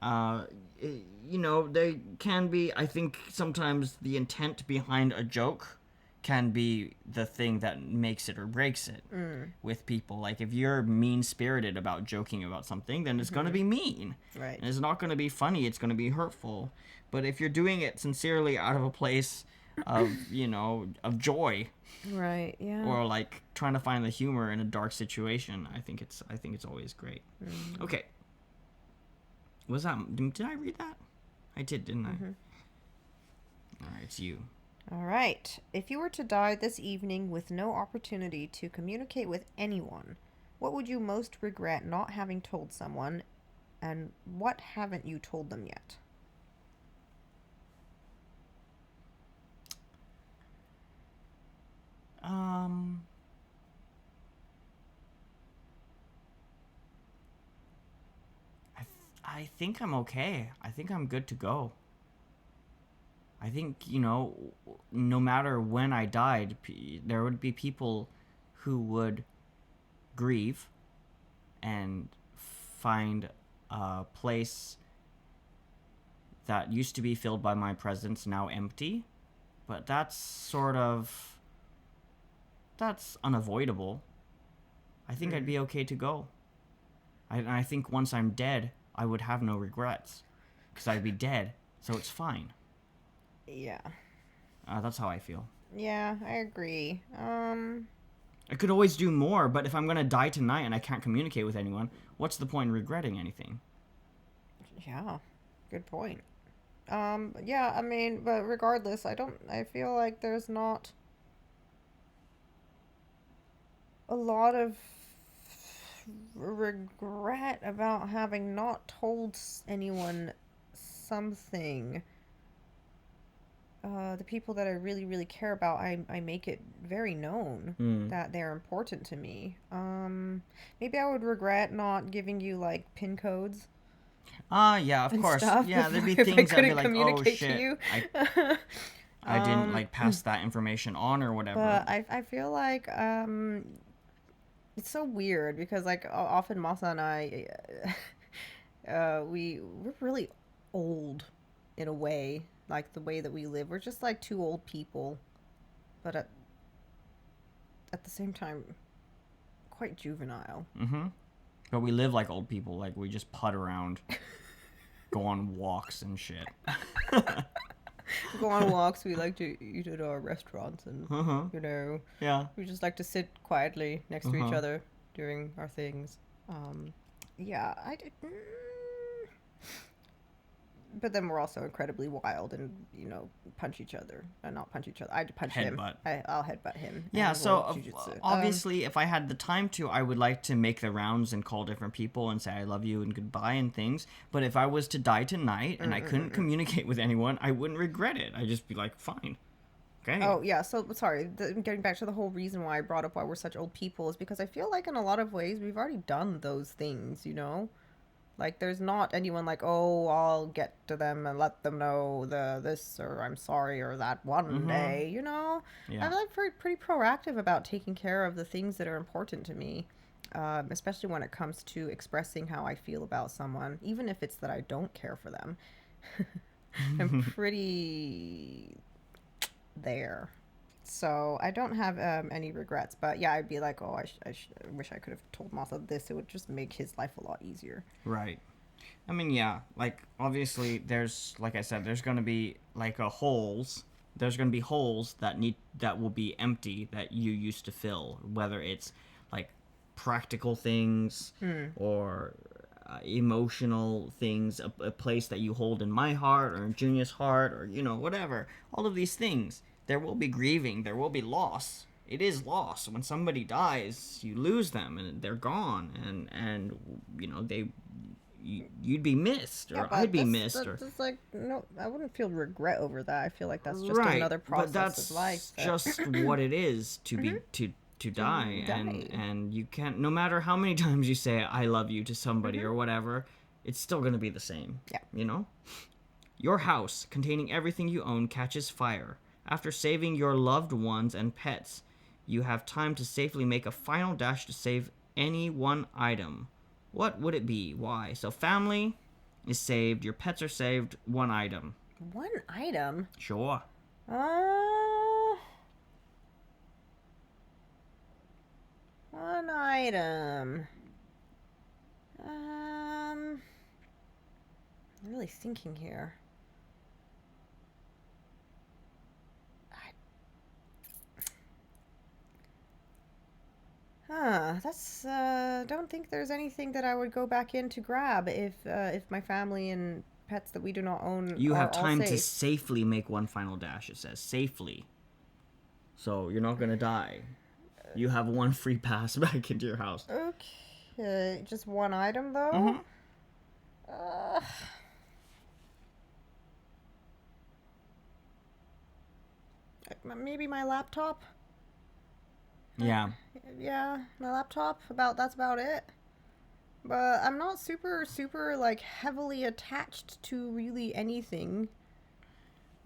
you know, they can be. I think sometimes the intent behind a joke can be the thing that makes it or breaks it with people. Like if you're mean spirited about joking about something, then it's gonna be mean, Right. and it's not gonna be funny. It's gonna be hurtful. But if you're doing it sincerely out of a place of of joy, Right. Yeah. or like trying to find the humor in a dark situation, I think it's always great. Okay. Was that? Did I read that? I did, didn't I? All right, it's you. All right. If you were to die this evening with no opportunity to communicate with anyone, what would you most regret not having told someone, and what haven't you told them yet? I think I'm okay. I think I'm good to go. I think, no matter when I died, there would be people who would grieve and find a place that used to be filled by my presence now empty. But that's unavoidable. I think I'd be okay to go. I think once I'm dead, I would have no regrets because I'd be dead, so it's fine. Yeah. That's how I feel. Yeah, I agree. I could always do more, but if I'm gonna die tonight and I can't communicate with anyone, what's the point in regretting anything? Yeah, good point. Yeah, I mean, but regardless, I feel like there's not a lot of regret about having not told anyone something. The people that I really, really care about, I make it very known that they're important to me. Maybe I would regret not giving you, like, PIN codes. Yeah, of course. Yeah, there'd be things I'd be like, oh shit, I didn't, like, pass that information on or whatever. But I feel like, it's so weird because, like, often Masa and I, we're really old in a way. Like, the way that we live. We're just, like, two old people. But at the same time, quite juvenile. Mm-hmm. But we live like old people. Like, we just putt around, go on walks and shit. Go on walks. We like to eat at our restaurants and, Yeah. we just like to sit quietly next to each other doing our things. Yeah, but then we're also incredibly wild and, punch each other. Not punch each other. I'd punch him. I'll headbutt him. Yeah, so obviously if I had the time to, I would like to make the rounds and call different people and say I love you and goodbye and things. But if I was to die tonight and I couldn't communicate with anyone, I wouldn't regret it. I'd just be like, fine. Okay. Oh, yeah, so, sorry, getting back to the whole reason why I brought up why we're such old people is because I feel like in a lot of ways we've already done those things, Like, there's not anyone like, oh, I'll get to them and let them know this, or I'm sorry, or that one day, Yeah. I'm, like, pretty proactive about taking care of the things that are important to me, especially when it comes to expressing how I feel about someone, even if it's that I don't care for them. I'm pretty there. So I don't have any regrets, but yeah, I'd be like, oh, I wish I could have told Masa this. It would just make his life a lot easier. Right. I mean, yeah, like, obviously there's, like I said, there's going to be, like, holes. There's going to be holes that will be empty that you used to fill, whether it's, like, practical things or emotional things, a place that you hold in my heart or in Junior's heart or, whatever. All of these things. There will be grieving, there will be loss it is loss. When somebody dies, you lose them and they're gone, and you know you'd be missed, or I'd be missed, or that's like, no, I wouldn't feel regret over that. I feel like that's just right. another But process of life. that's just what it is to be to die, die. and you can't. No matter how many times you say I love you to somebody or whatever, it's still gonna be the same. Yeah. You know. Your house, containing everything you own, catches fire. After saving your loved ones and pets, you have time to safely make a final dash to save any one item. What would it be? Why? So family is saved, your pets are saved, one item. One item? Sure. One item. I'm really thinking here. That's don't think there's anything that I would go back in to grab if my family and pets that we do not own You are have time all safe. to safely make one final dash, it says. Safely. So you're not gonna die. You have one free pass back into your house. Okay, just one item though? Mm-hmm. Maybe my laptop? Yeah. Yeah, my laptop. That's about it. But I'm not super like heavily attached to really anything.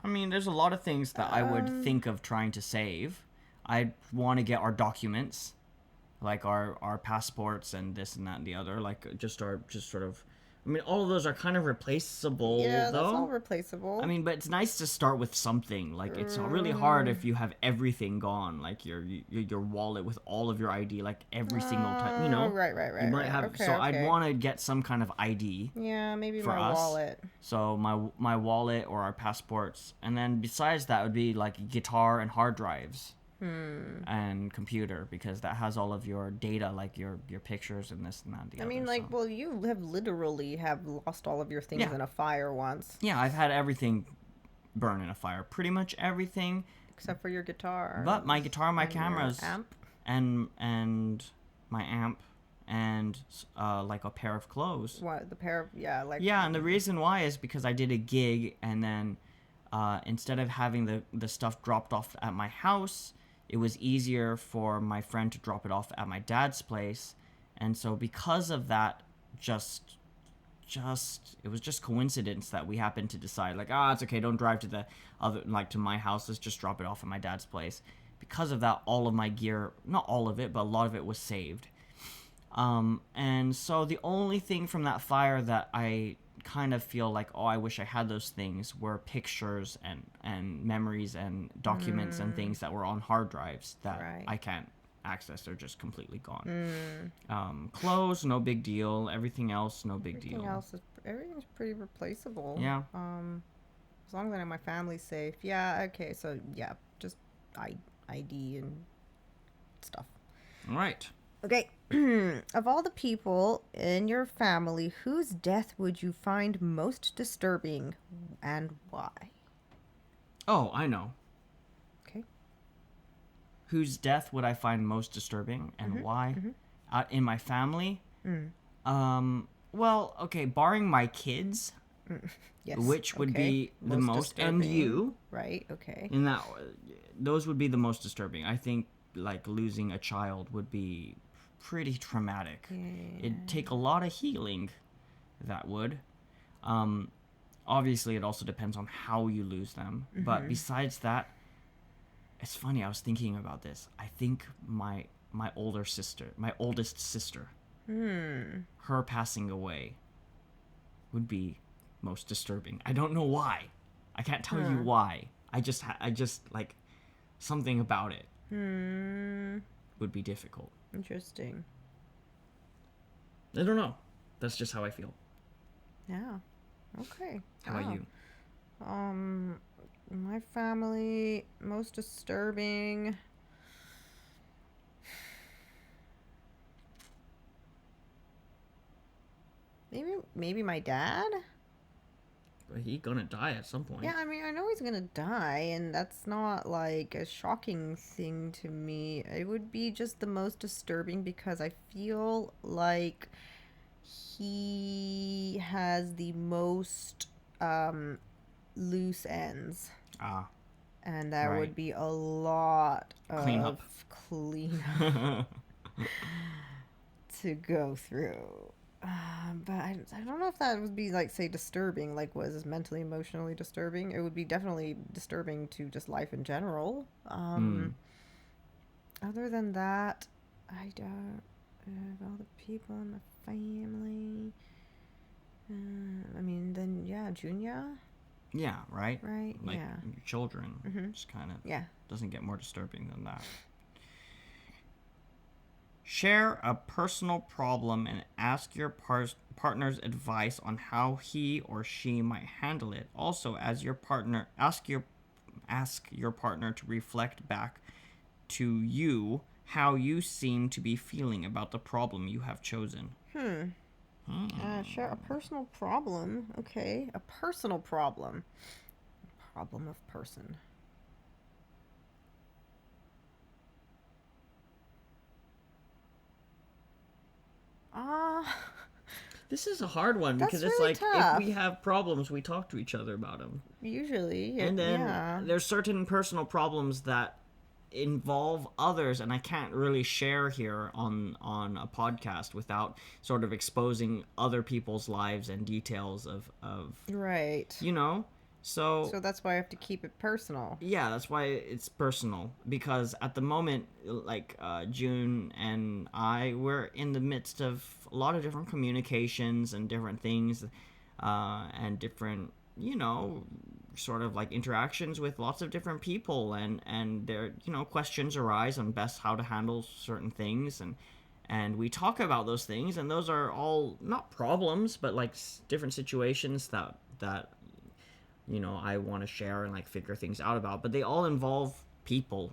I mean, there's a lot of things that I would think of trying to save. I'd want to get our documents, like our passports and this and that and the other, like just sort of. I mean, all of those are kind of replaceable, Yeah, though. that's all replaceable. I mean, but it's nice to start with something. Like, it's really hard if you have everything gone, like your wallet with all of your ID, like every single time. You know, Right. You might have. Okay, so okay. I'd want to get some kind of ID. Yeah, maybe for my us. wallet. So my wallet or our passports, and then besides that would be like guitar and hard drives. And computer, because that has all of your data, like your pictures and this and that and the other. I mean, like, well, you have literally lost all of your things Yeah. in a fire once. Yeah, I've had everything burn in a fire. Pretty much everything. Except for your guitar. But my guitar, my and cameras, your amp. and my amp, and like a pair of clothes. What, the pair of, yeah, like... Yeah, and the reason why is because I did a gig, and then instead of having the stuff dropped off at my house, it was easier for my friend to drop it off at my dad's place. And so because of that, it was just coincidence that we happened to decide, like, it's okay, don't drive to the other, like, to my house, let's just drop it off at my dad's place. Because of that, all of my gear, not all of it, but a lot of it was saved. And so the only thing from that fire that I kind of feel like, I wish I had those things, were pictures and memories and documents and things that were on hard drives that I can't access. They're just completely gone. Clothes, no big deal. Everything else, no big deal. Everything's pretty replaceable. Yeah. As long as I know my family's safe. Yeah, okay, so yeah, just ID and stuff. All right. Okay. Of all the people in your family, whose death would you find most disturbing and why? Oh, I know. Okay. Whose death would I find most disturbing and why? In my family? Well, okay, barring my kids, Yes. which would be the most, and you. Right, okay. In that, those would be the most disturbing. I think, like, losing a child would be pretty traumatic. It'd take a lot of healing. That would. Obviously, it also depends on how you lose them. But besides that, it's funny. I was thinking about this. I think my oldest sister, her passing away, would be most disturbing. I don't know why. I can't tell you why. I just like something about it would be difficult. Interesting. I don't know. That's just how I feel. Yeah. Okay. How about you? My family, most disturbing. Maybe my dad? He gonna die at some point. Yeah, I mean, I know he's gonna die, and that's not like a shocking thing to me. It would be just the most disturbing because I feel like he has the most loose ends. Ah, And there right. would be a lot Clean of up. cleanup to go through. But I don't know if that would be like, say, disturbing. Like, was mentally, emotionally disturbing? It would be definitely disturbing to just life in general. Other than that, I don't. All the people in the family. I mean, then yeah, Junior. Yeah, right? Right? Like Yeah. your children. Mm-hmm. Just kind of Yeah. doesn't get more disturbing than that. Share a personal problem and ask your partner's advice on how he or she might handle it. Also, as your partner, ask your partner to reflect back to you how you seem to be feeling about the problem you have chosen. Share a personal problem. Okay, a personal problem. Problem of person. This is a hard one That's because it's really like tough. if we have problems, we talk to each other about them. Usually, And then yeah. there's certain personal problems that involve others, and I can't really share here on a podcast without sort of exposing other people's lives and details of Right. you know. So that's why I have to keep it personal. Yeah, that's why it's personal, because at the moment, like June and I, we're in the midst of a lot of different communications and different things, and different, sort of like interactions with lots of different people, and there, questions arise on best how to handle certain things, and we talk about those things, and those are all not problems, but like different situations that I want to share and like figure things out about, but they all involve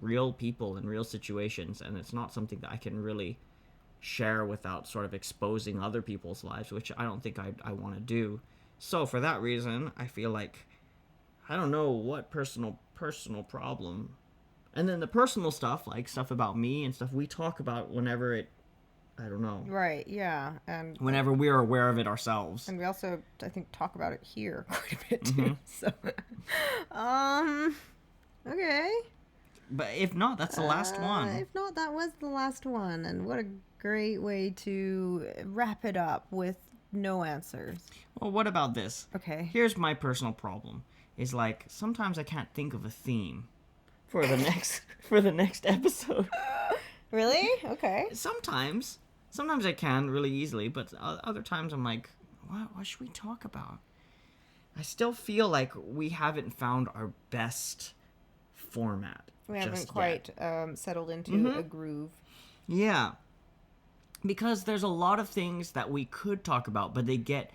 real people in real situations, and it's not something that I can really share without sort of exposing other people's lives, which I don't think I want to do. So for that reason, I feel like I don't know what personal problem. And then the personal stuff, like stuff about me and stuff we talk about whenever I don't know. Right, yeah. And whenever we're aware of it ourselves. And we also, I think, talk about it here quite a bit too. So, okay. But if not, that's the last one. If not, that was the last one. And what a great way to wrap it up with no answers. Well, what about this? Okay. Here's my personal problem. Is like sometimes I can't think of a theme for the next episode. Really? Okay. Sometimes I can really easily, but other times I'm like, what should we talk about? I still feel like we haven't found our best format. We haven't quite settled into a groove. Yeah. Because there's a lot of things that we could talk about, but they get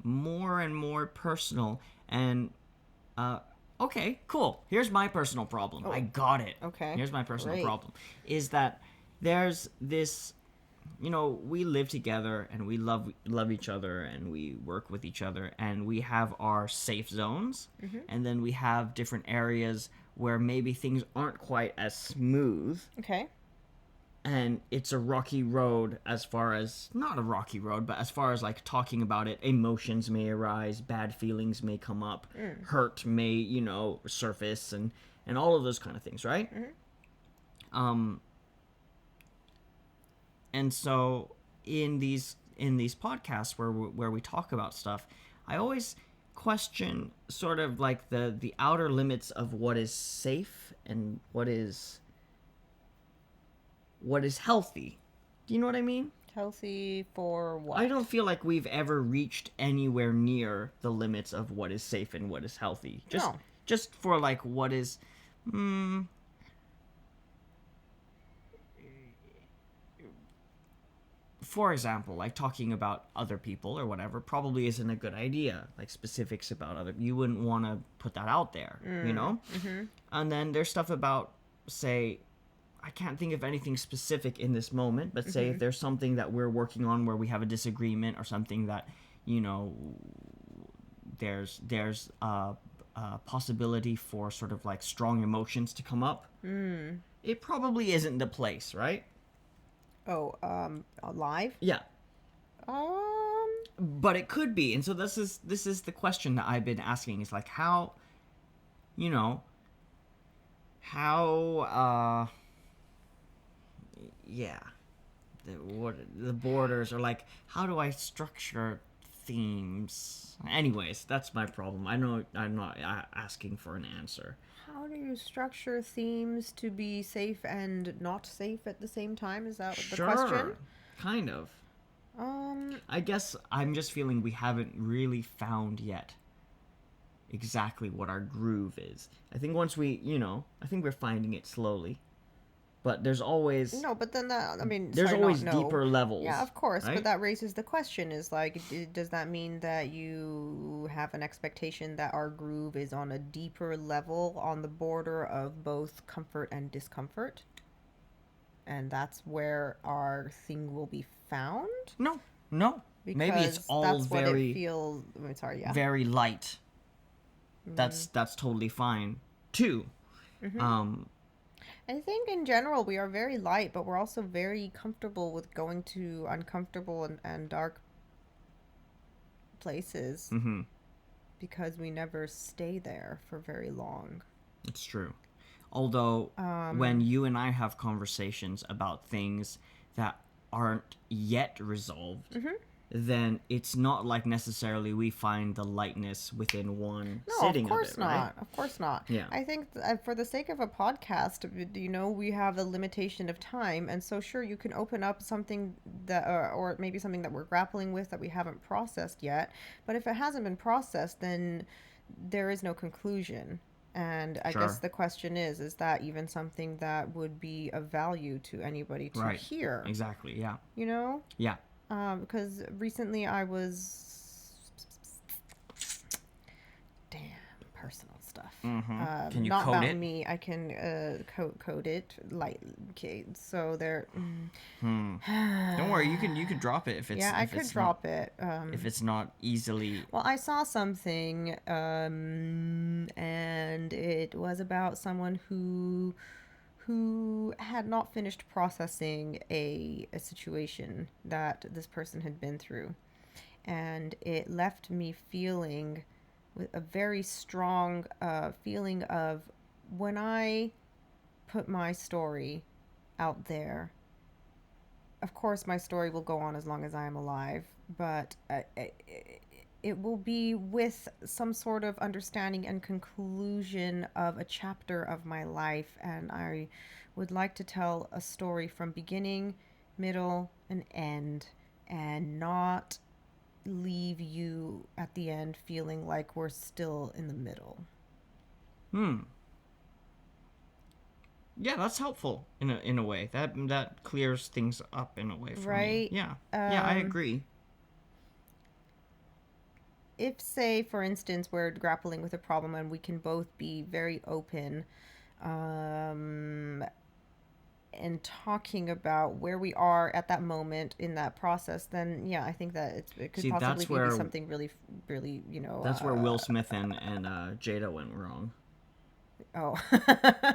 more and more personal. And, okay, cool. Here's my personal problem. I got it. Okay. Here's my personal problem. Is that there's this, we live together and we love each other and we work with each other and we have our safe zones. And then we have different areas where maybe things aren't quite as smooth. Okay. And it's a rocky road not a rocky road, but as far as like talking about it, emotions may arise, bad feelings may come up, hurt may, surface and all of those kind of things, right? And so in these podcasts where we talk about stuff, I always question sort of like the outer limits of what is safe and what is healthy. Do you know what I mean? Healthy for what? I don't feel like we've ever reached anywhere near the limits of what is safe and what is healthy. Just for like what is for example, like talking about other people or whatever probably isn't a good idea. Like specifics about you wouldn't want to put that out there, And then there's stuff about, say, I can't think of anything specific in this moment, but say if there's something that we're working on where we have a disagreement or something that, there's possibility for sort of like strong emotions to come up, it probably isn't the place, right? Oh, live? Yeah. Um, But it could be, and so this is the question that I've been asking, is like how, you know, how yeah, the borders, or like how do I structure themes? Anyways, that's my problem. I know I'm not asking for an answer. how do you structure themes to be safe and not safe at the same time? Is that the question? Kind of. Um, I guess I'm just feeling we haven't really found yet exactly what our groove is. I think once we, I think we're finding it slowly. But there's always no, but then that, I mean, there's sorry, always not no. deeper levels. Yeah, of course, right? but that raises the question: is like, does that mean that you have an expectation that our groove is on a deeper level, on the border of both comfort and discomfort, and that's where our thing will be found? No. Because maybe it's all that's very what it feels. I mean, sorry, yeah. very light. That's totally fine too. I think in general we are very light, but we're also very comfortable with going to uncomfortable and dark places because we never stay there for very long. It's true. Although when you and I have conversations about things that aren't yet resolved, then it's not like necessarily we find the lightness within one sitting of course of it, right? not. Of course not. Yeah. I think for the sake of a podcast, we have a limitation of time, and so sure, you can open up something that, or maybe something that we're grappling with that we haven't processed yet. But if it hasn't been processed, then there is no conclusion. And I guess the question is that even something that would be of value to anybody to hear? Exactly, yeah. You know? Yeah. Because recently I was... Damn, personal stuff. Can you not code about it? me. I can code it lightly. Okay, so there... Don't worry, you can drop it if it's Yeah, I if could it's drop not, it. if it's not easily. Well, I saw something, and it was about someone who had not finished processing a situation that this person had been through, and it left me feeling with a very strong feeling of, when I put my story out there, of course my story will go on as long as I am alive, but it will be with some sort of understanding and conclusion of a chapter of my life, and I would like to tell a story from beginning, middle, and end, and not leave you at the end feeling like we're still in the middle. Yeah, that's helpful in a way. That clears things up in a way for me. Yeah. Yeah, I agree. If, say, for instance, we're grappling with a problem and we can both be very open and talking about where we are at that moment in that process, then yeah, I think that it could possibly be something really, really, That's where Will Smith and Jada went wrong. Oh,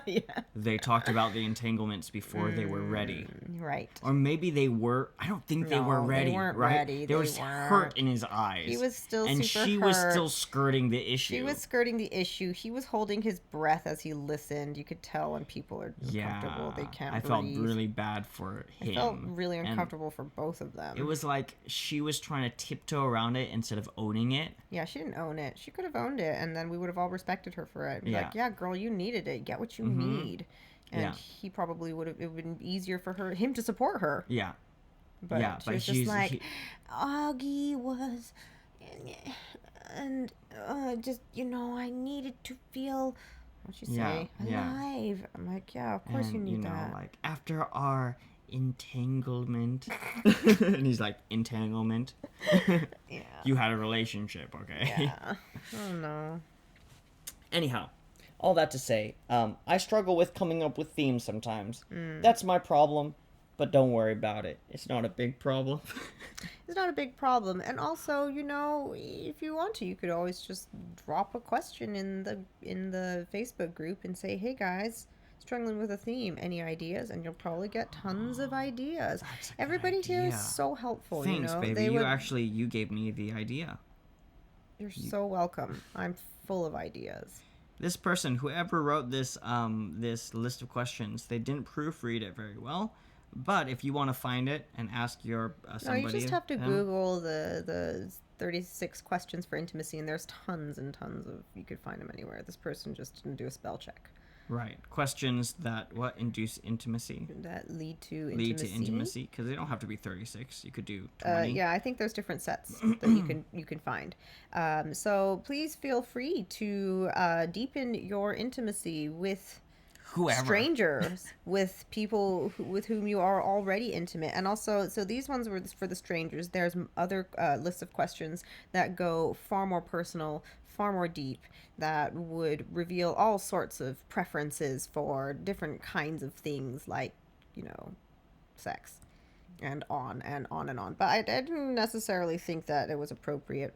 yeah. They talked about the entanglements before they were ready. Right. Or maybe they were. I don't think they were ready. They weren't right? ready. There was hurt in his eyes. He was still and super she hurt. was still skirting the issue. She was skirting the issue. He was holding his breath as he listened. You could tell when people are uncomfortable. They can't breathe. I felt really bad for him. I felt really uncomfortable for both of them. It was like she was trying to tiptoe around it instead of owning it. Yeah, she didn't own it. She could have owned it, and then we would have all respected her for it. Be like, yeah, girl, you needed it. Get what you need. And he probably would have. It would have been easier for him to support her. Yeah. But she was just like, Augie was, and just, I needed to feel, what'd she say? Alive. I'm like, yeah, of course you need that. Like, after our entanglement. And he's like, entanglement? Yeah. You had a relationship, okay? Yeah. Oh, no. Anyhow, all that to say, I struggle with coming up with themes sometimes. That's my problem. But don't worry about it. It's not a big problem. It's not a big problem. And also, you know, if you want to, you could always just drop a question in the Facebook group and say, "Hey guys, struggling with a theme. Any ideas?" And you'll probably get tons of ideas. That's a good Everybody here is idea. so helpful. Thanks, you know, baby. You gave me the idea. You're so welcome. I'm full of ideas. This person, whoever wrote this this list of questions, they didn't proofread it very well. But if you want to find it and ask your somebody, no, you just have to Google the 36 questions for intimacy, and there's tons and tons of. You could find them anywhere. This person just didn't do a spell check. Right. Questions that induce intimacy. That lead to intimacy. Because they don't have to be 36. You could do 20. Yeah, I think there's different sets that you can find. So please feel free to deepen your intimacy with whoever. Strangers, with people with whom you are already intimate. And also, so these ones were for the strangers. There's other lists of questions that go far more personal, far more deep, that would reveal all sorts of preferences for different kinds of things, like, you know, sex, and on and on and on. But I didn't necessarily think that it was appropriate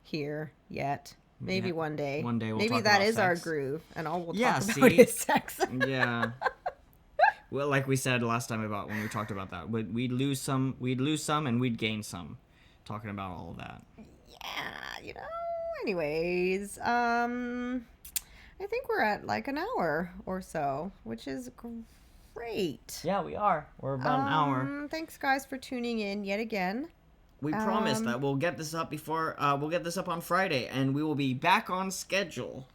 here yet. Maybe one day. One day we'll Maybe talk that about is sex. our groove, and all we'll Yeah, talk about is sex. Yeah. Well, like we said last time about when we talked about that, we'd lose some, and we'd gain some, talking about all of that. Yeah, you know. Anyways, I think we're at like an hour or so, which is great. Yeah, we are. We're about an hour. Thanks, guys, for tuning in yet again. We promise that we'll get this up we'll get this up on Friday, and we will be back on schedule.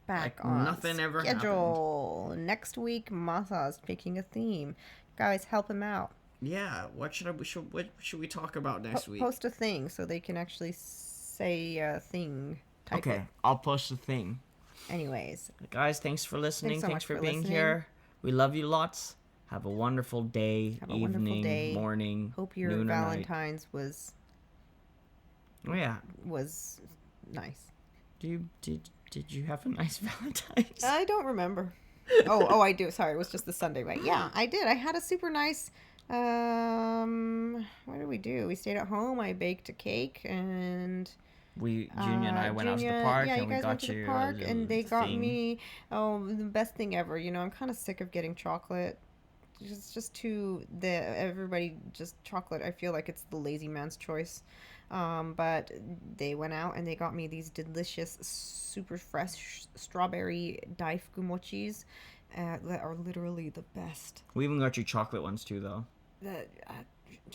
Back like on nothing ever schedule. happened. Next week, Masa's picking a theme. Guys, help him out. Yeah, what should we talk about next week? Post a thing so they can actually say a thing. Type it. I'll post a thing. Anyways. Guys, thanks for listening. Thanks for being listening. here. We love you lots. Have a wonderful day, wonderful day. Morning, Hope your noon, Valentine's was nice. Did you have a nice Valentine's? I don't remember. Oh, I do. Sorry, it was just the Sunday, right? Yeah, I did. I had a super nice. What did we do? We stayed at home. I baked a cake, and Junior and I went out to the park, and we got went to the park, and they got me the best thing ever. You know, I'm kind of sick of getting chocolate. It's just everybody just chocolate. I feel like it's the lazy man's choice. But they went out and they got me these delicious, super fresh strawberry daifku that are literally the best. We even got you chocolate ones too, though. The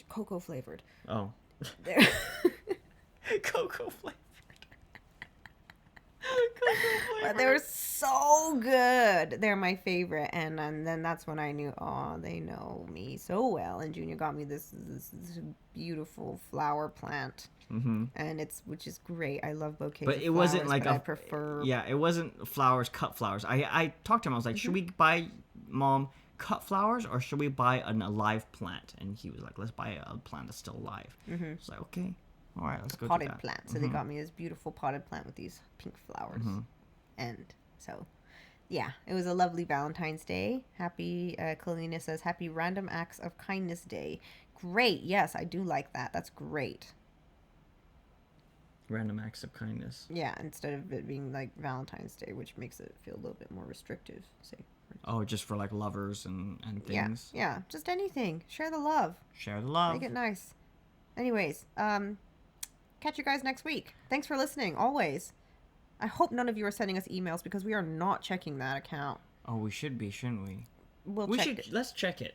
cocoa flavored. Oh. Cocoa flavored. They're so good. They're my favorite. And then that's when I knew, they know me so well. And Junior got me this beautiful flower plant. Mm-hmm. And which is great. I love bouquets. But of it wasn't flowers, like but I prefer. Yeah, it wasn't flowers, cut flowers. I talked to him. I was like, should we buy, Mom, cut flowers, or should we buy an alive plant? And he was like, let's buy a plant that's still alive. Mm-hmm. I was like, okay. All right, let's go potted do that. plant. So they got me this beautiful potted plant with these pink flowers. Mm-hmm. And so, yeah, it was a lovely Valentine's Day. Happy, Kalina says, happy Random Acts of Kindness Day. Great. Yes, I do like that. That's great. Random acts of kindness. Yeah, instead of it being like Valentine's Day, which makes it feel a little bit more restrictive. Say. Oh, just for like lovers and things? Yeah, just anything. Share the love. Share the love. Make it nice. Anyways, catch you guys next week. Thanks for listening, always. I hope none of you are sending us emails because we are not checking that account. Oh, we should be, shouldn't we? Let's check it.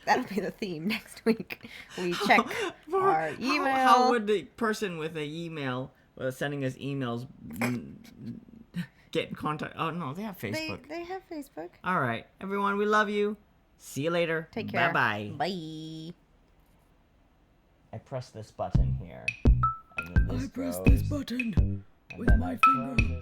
That'll be the theme next week. We check our email. How would the person with an email sending us emails get in contact? Oh, no, they have Facebook. They have Facebook. All right. Everyone, we love you. See you later. Take care. Bye-bye. Bye. I press this button here. And then this I press this button with my finger.